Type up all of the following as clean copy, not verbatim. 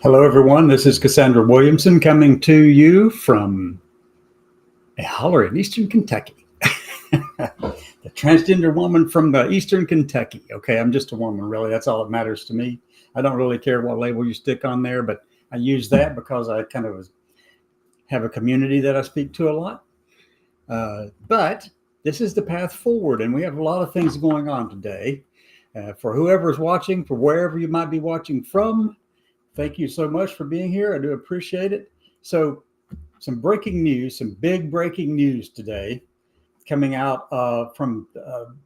Hello, everyone. This is Cassandra Williamson coming to you from a holler in Eastern Kentucky. The transgender woman from the Eastern Kentucky. Okay, I'm just a woman, really. That's all that matters to me. I don't really care what label you stick on there, but I use that because I kind of have a community that I speak to a lot. But this is the path forward, and we have a lot of things going on today. For whoever's watching, for wherever you might be watching from, thank you so much for being here. I do appreciate it. So, some breaking news, some big breaking news today coming out from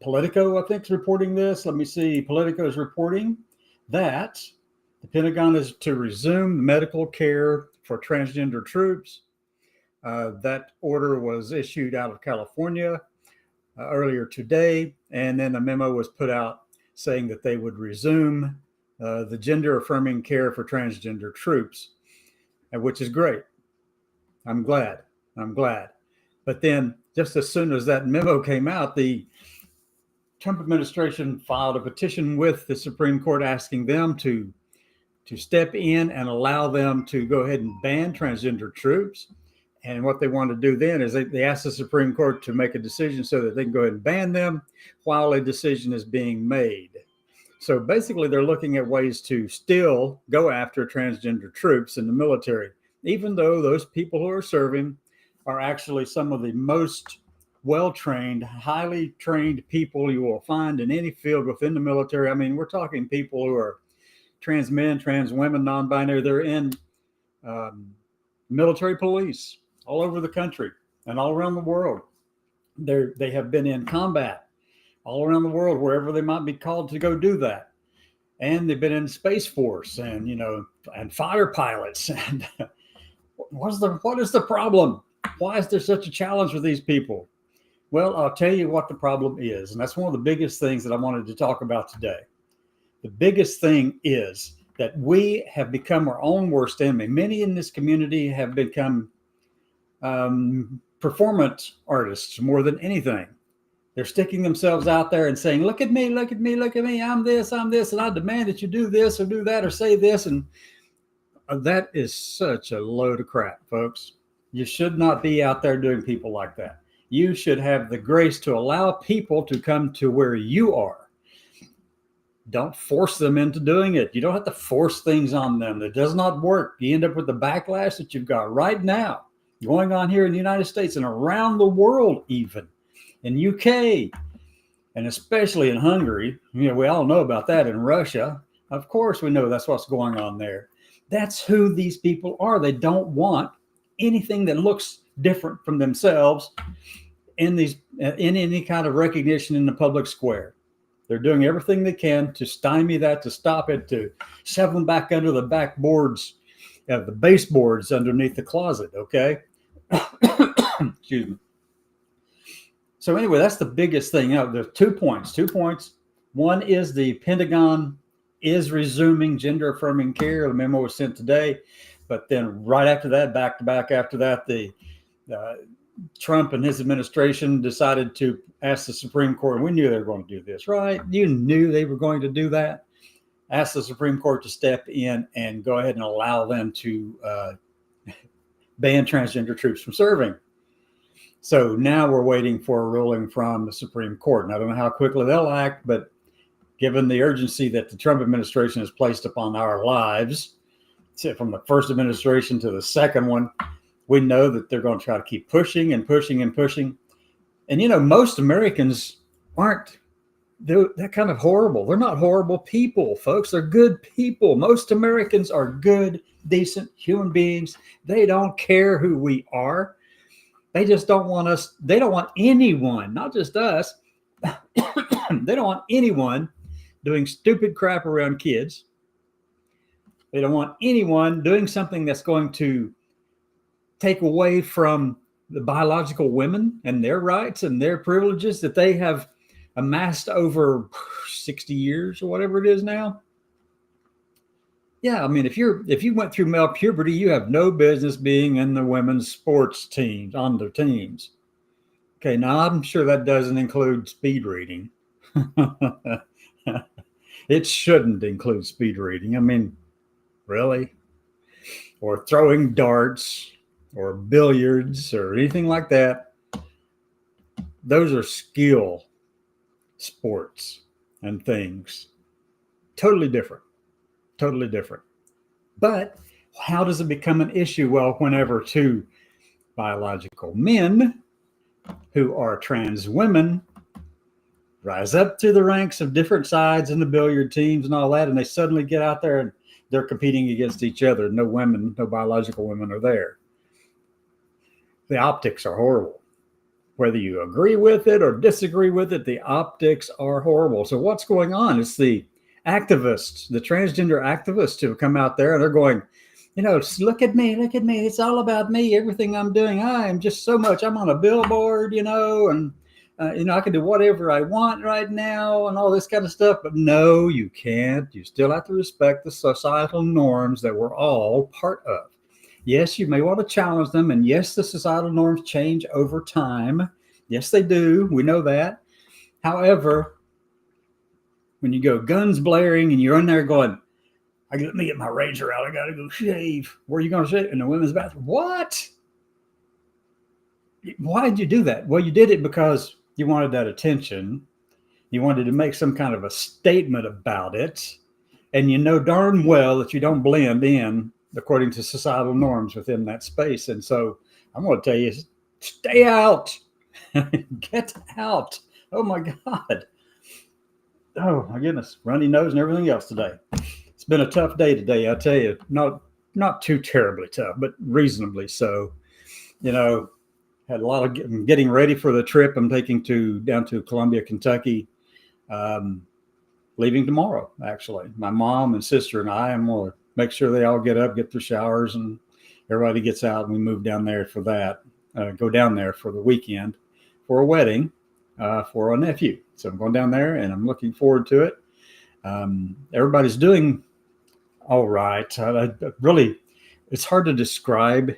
Politico, I think, is reporting this. Let me see. Politico is reporting that the Pentagon is to resume medical care for transgender troops. That order was issued out of California earlier today, and then a memo was put out saying that they would resume the gender affirming care for transgender troops, which is great. I'm glad. But then, just as soon as that memo came out, the Trump administration filed a petition with the Supreme Court asking them to step in and allow them to go ahead and ban transgender troops. And what they want to do then is they asked the Supreme Court to make a decision so that they can go ahead and ban them while a decision is being made. So basically, they're looking at ways to still go after transgender troops in the military, even though those people who are serving are actually some of the most well-trained, highly trained people you will find in any field within the military. I mean, we're talking people who are trans men, trans women, non-binary. They're in military police all over the country and all around the world. They have been in combat all around the world, wherever they might be called to go do that. And they've been in Space Force and, and fighter pilots. And what is the problem? Why is there such a challenge with these people? Well, I'll tell you what the problem is. And that's one of the biggest things that I wanted to talk about today. The biggest thing is that we have become our own worst enemy. Many in this community have become performance artists more than anything. They're sticking themselves out there and saying, look at me, look at me, look at me. I'm this, and I demand that you do this or do that or say this. And that is such a load of crap, folks. You should not be out there doing people like that. You should have the grace to allow people to come to where you are. Don't force them into doing it. You don't have to force things on them. It does not work. You end up with the backlash that you've got right now going on here in the United States and around the world, even in UK, and especially in Hungary. We all know about that. In Russia, of course, we know that's what's going on there. That's who these people are. They don't want anything that looks different from themselves in any kind of recognition in the public square. They're doing everything they can to stymie that, to stop it, to shove them back under the backboards, the baseboards underneath the closet. Okay. Excuse me. So anyway, that's the biggest thing. There's 2 points. One is the Pentagon is resuming gender affirming care. The memo was sent today, but then right after that, back to back after that, the Trump and his administration decided to ask the Supreme Court. And we knew they were going to do this, right? You knew they were going to do that. Ask the Supreme Court to step in and go ahead and allow them to ban transgender troops from serving. So now we're waiting for a ruling from the Supreme Court. And I don't know how quickly they'll act, but given the urgency that the Trump administration has placed upon our lives, from the first administration to the second one, we know that they're going to try to keep pushing and pushing and pushing. And, most Americans aren't that kind of horrible. They're not horrible people, folks. They're good people. Most Americans are good, decent human beings. They don't care who we are. They just don't want us. They don't want anyone, not just us. They don't want anyone doing stupid crap around kids. They don't want anyone doing something that's going to take away from the biological women and their rights and their privileges that they have amassed over 60 years or whatever it is now. Yeah, I mean, if you went through male puberty, you have no business being in the women's sports teams, on their teams. Okay, now I'm sure that doesn't include speed reading. It shouldn't include speed reading. I mean, really? Or throwing darts or billiards or anything like that. Those are skill sports and things. Totally different. Totally different. But how does it become an issue? Well, whenever two biological men who are trans women rise up through the ranks of different sides in the billiard teams and all that, and they suddenly get out there and they're competing against each other. No women, no biological women are there. The optics are horrible. Whether you agree with it or disagree with it, the optics are horrible. So what's going on? It's the activists, the transgender activists who have come out there and they're going, look at me. It's all about me. Everything I'm doing, I am just so much. I'm on a billboard, and I can do whatever I want right now and all this kind of stuff. But no, you can't. You still have to respect the societal norms that we're all part of. Yes, you may want to challenge them. And yes, the societal norms change over time. Yes, they do. We know that. However, when you go guns blaring and you're in there going, let me get my razor out. I got to go shave. Where are you going to shave? In the women's bathroom. What? Why did you do that? Well, you did it because you wanted that attention. You wanted to make some kind of a statement about it. And you know darn well that you don't blend in according to societal norms within that space. And so I'm going to tell you, stay out. Get out. Oh, my God. Oh, my goodness. Runny nose and everything else today. It's been a tough day today, I tell you. Not too terribly tough, but reasonably so. Had a lot of getting ready for the trip I'm taking down to Columbia, Kentucky. Leaving tomorrow, actually. My mom and sister and I am going to make sure they all get up, get their showers, and everybody gets out, and we move down there for that. Go down there for the weekend for a wedding for a nephew. So I'm going down there, and I'm looking forward to it. Everybody's doing all right. Really, it's hard to describe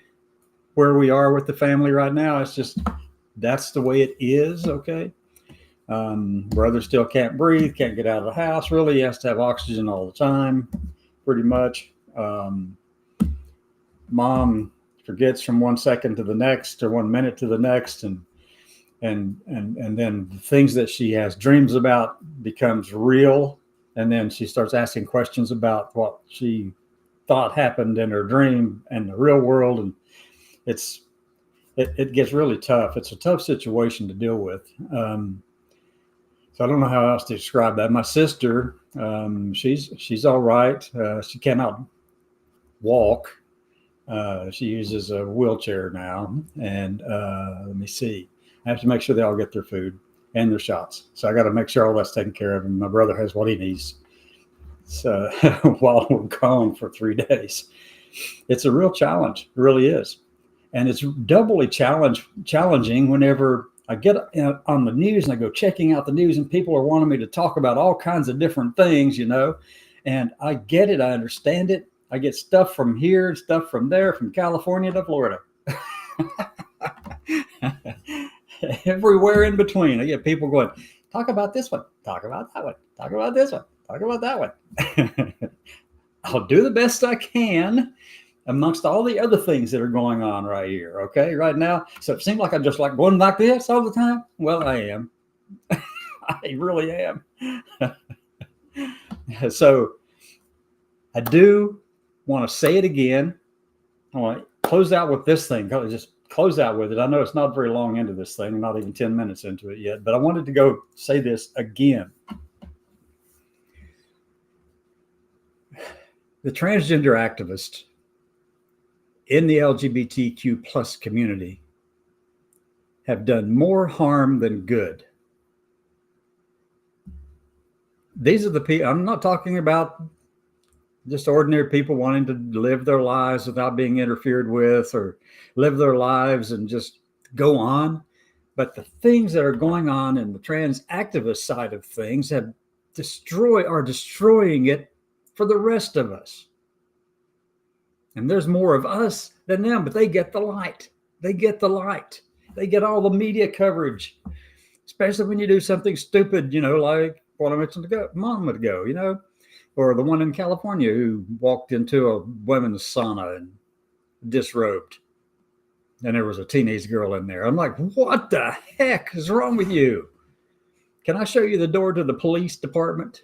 where we are with the family right now. It's just, that's the way it is. Okay. Brother still can't breathe, can't get out of the house. Really, he has to have oxygen all the time, pretty much. Mom forgets from 1 second to the next or 1 minute to the next. And then the things that she has dreams about becomes real. And then she starts asking questions about what she thought happened in her dream and the real world. And it gets really tough. It's a tough situation to deal with. So I don't know how else to describe that. My sister, she's all right. She cannot walk. She uses a wheelchair now. And let me see. I have to make sure they all get their food and their shots. So I got to make sure all that's taken care of. And my brother has what he needs. So while we're gone for 3 days, it's a real challenge. It really is. And it's doubly challenging whenever I get on the news and I go checking out the news and people are wanting me to talk about all kinds of different things, and I get it. I understand it. I get stuff from here, stuff from there, from California to Florida. Everywhere in between. I get people going, talk about this one, talk about that one, talk about this one, talk about that one. I'll do the best I can amongst all the other things that are going on right here, okay, right now. So it seems like I'm just like going like this all the time. Well, I am. I really am. So I do want to say it again. I want to close out with this thing. Just close out with it. I know it's not very long into this thing. I'm not even 10 minutes into it yet, but I wanted to go say this again. The transgender activists in the LGBTQ plus community have done more harm than good. These are the people, I'm not talking about just ordinary people wanting to live their lives without being interfered with or live their lives and just go on. But the things that are going on in the trans activist side of things are destroying it for the rest of us. And there's more of us than them, but they get the light. They get the light. They get all the media coverage, especially when you do something stupid, like what I mentioned a moment ago, or the one in California who walked into a women's sauna and disrobed, and there was a teenage girl in there. I'm like, what the heck is wrong with you? Can I show you the door to the police department?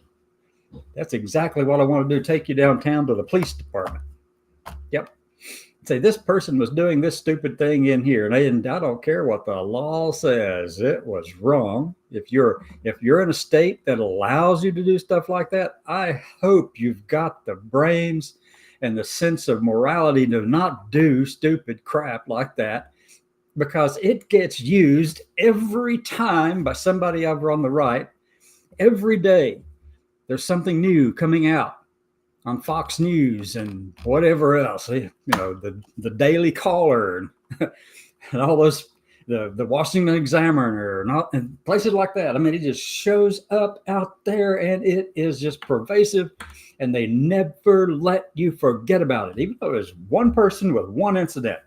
That's exactly what I want to do. Take you downtown to the police department. Yep. Say this person was doing this stupid thing in here, and I don't care what the law says. It was wrong. If you're in a state that allows you to do stuff like that, I hope you've got the brains and the sense of morality to not do stupid crap like that, because it gets used every time by somebody over on the right. Every day there's something new coming out on Fox News and whatever else, the Daily Caller and all those, the Washington Examiner and places like that. I mean, it just shows up out there, and it is just pervasive, and they never let you forget about it, even though it's one person with one incident.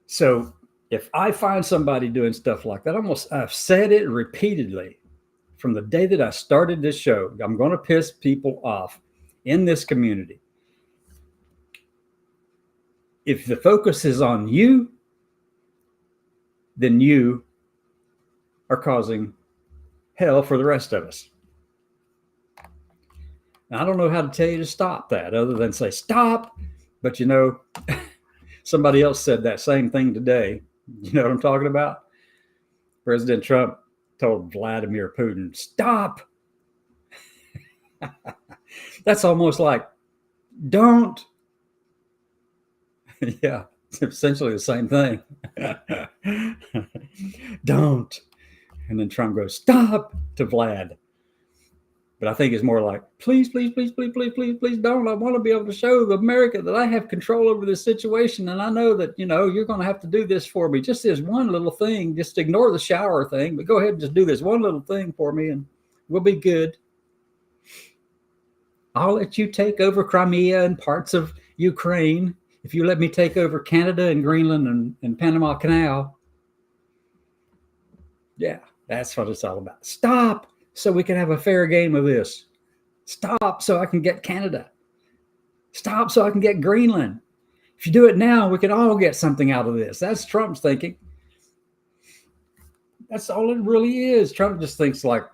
So if I find somebody doing stuff like that, I've said it repeatedly. From the day that I started this show, I'm going to piss people off in this community. If the focus is on you, then you are causing hell for the rest of us. Now, I don't know how to tell you to stop that other than say stop. But somebody else said that same thing today. You know what I'm talking about? President Trump told Vladimir Putin, stop. That's almost like, don't. Yeah, it's essentially the same thing. Don't. And then Trump goes, stop, to Vlad. But I think it's more like, please, please, please, please, please, please, please don't. I want to be able to show America that I have control over this situation. And I know that, you're going to have to do this for me. Just this one little thing. Just ignore the shower thing. But go ahead and just do this one little thing for me, and we'll be good. I'll let you take over Crimea and parts of Ukraine if you let me take over Canada and Greenland and Panama Canal. Yeah, that's what it's all about. Stop, so we can have a fair game of this. Stop, so I can get Canada. Stop, so I can get Greenland. If you do it now, we can all get something out of this. That's Trump's thinking. That's all it really is. Trump just thinks like,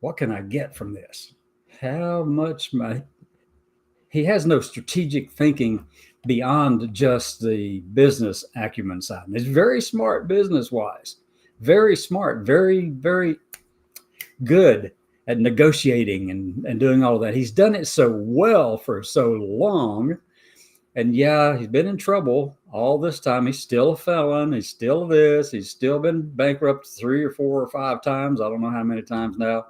what can I get from this? How much he has no strategic thinking beyond just the business acumen side. And he's very smart business-wise. Very smart, very, very good at negotiating and doing all of that. He's done it so well for so long. And yeah, he's been in trouble all this time. He's still a felon. He's still this. He's still been bankrupt 3 or 4 or 5 times. I don't know how many times now.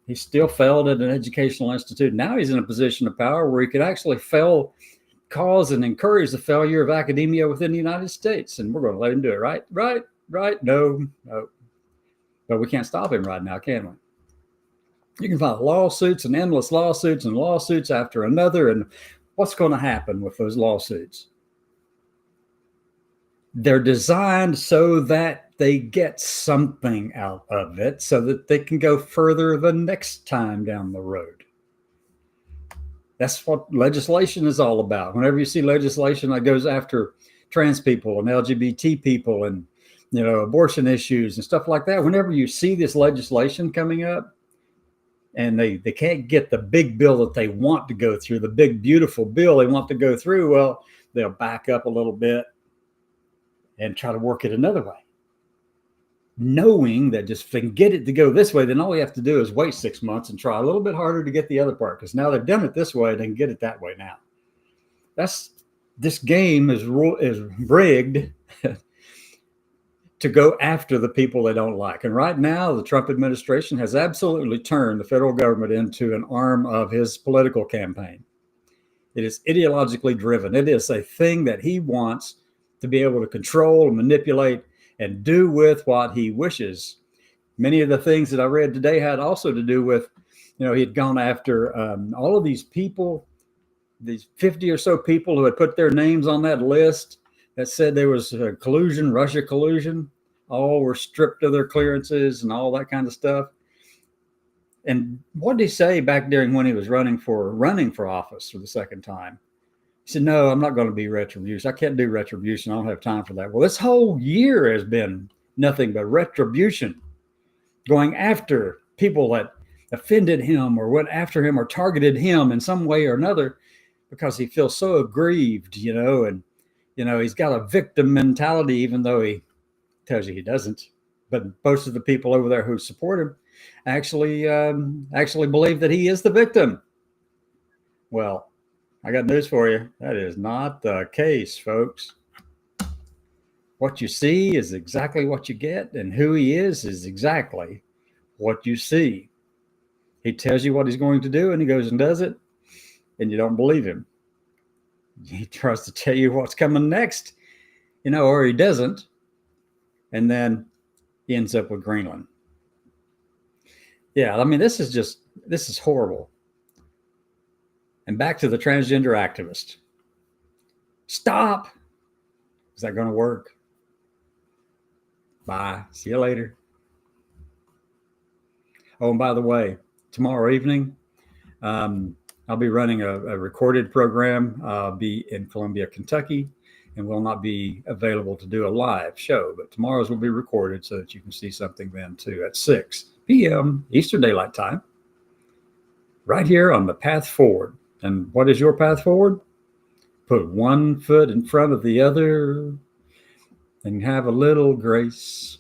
He still failed at an educational institute. Now he's in a position of power where he could actually cause and encourage the failure of academia within the United States. And we're going to let him do it, right? Right. No. But we can't stop him right now, can we? You can file lawsuits and endless lawsuits and lawsuits after another. And what's going to happen with those lawsuits? They're designed so that they get something out of it so that they can go further the next time down the road. That's what legislation is all about. Whenever you see legislation that goes after trans people and LGBT people and abortion issues and stuff like that, whenever you see this legislation coming up and they can't get the big bill that they want to go through, the big, beautiful bill they want to go through, well, they'll back up a little bit and try to work it another way. Knowing that just if they can get it to go this way, then all we have to do is wait 6 months and try a little bit harder to get the other part, because now they've done it this way, they can get it that way now. This game is rigged to go after the people they don't like. And right now, the Trump administration has absolutely turned the federal government into an arm of his political campaign. It is ideologically driven. It is a thing that he wants to be able to control and manipulate and do with what he wishes. Many of the things that I read today had also to do with, he had gone after all of these people, these 50 or so people who had put their names on that list that said there was collusion, Russia collusion. all were stripped of their clearances and all that kind of stuff. And what did he say back during when he was running for office for the second time? He said, no, I'm not going to be retribution. I can't do retribution. I don't have time for that. Well, this whole year has been nothing but retribution, going after people that offended him or went after him or targeted him in some way or another, because he feels so aggrieved, and he's got a victim mentality, even though he tells you he doesn't. But most of the people over there who support him actually believe that he is the victim. Well, I got news for you. That is not the case, folks. What you see is exactly what you get, and who he is exactly what you see. He tells you what he's going to do, and he goes and does it, and you don't believe him. He tries to tell you what's coming next, or he doesn't, and then he ends up with Greenland. Yeah, I mean, this is horrible. And back to the transgender activist. Stop. Is that going to work? Bye. See you later. Oh, and by the way, tomorrow evening, I'll be running a recorded program. I'll be in Columbia, Kentucky, and will not be available to do a live show. But tomorrow's will be recorded so that you can see something then too at 6 p.m. Eastern Daylight Time, right here on the Path Forward. And what is your path forward? Put one foot in front of the other and have a little grace.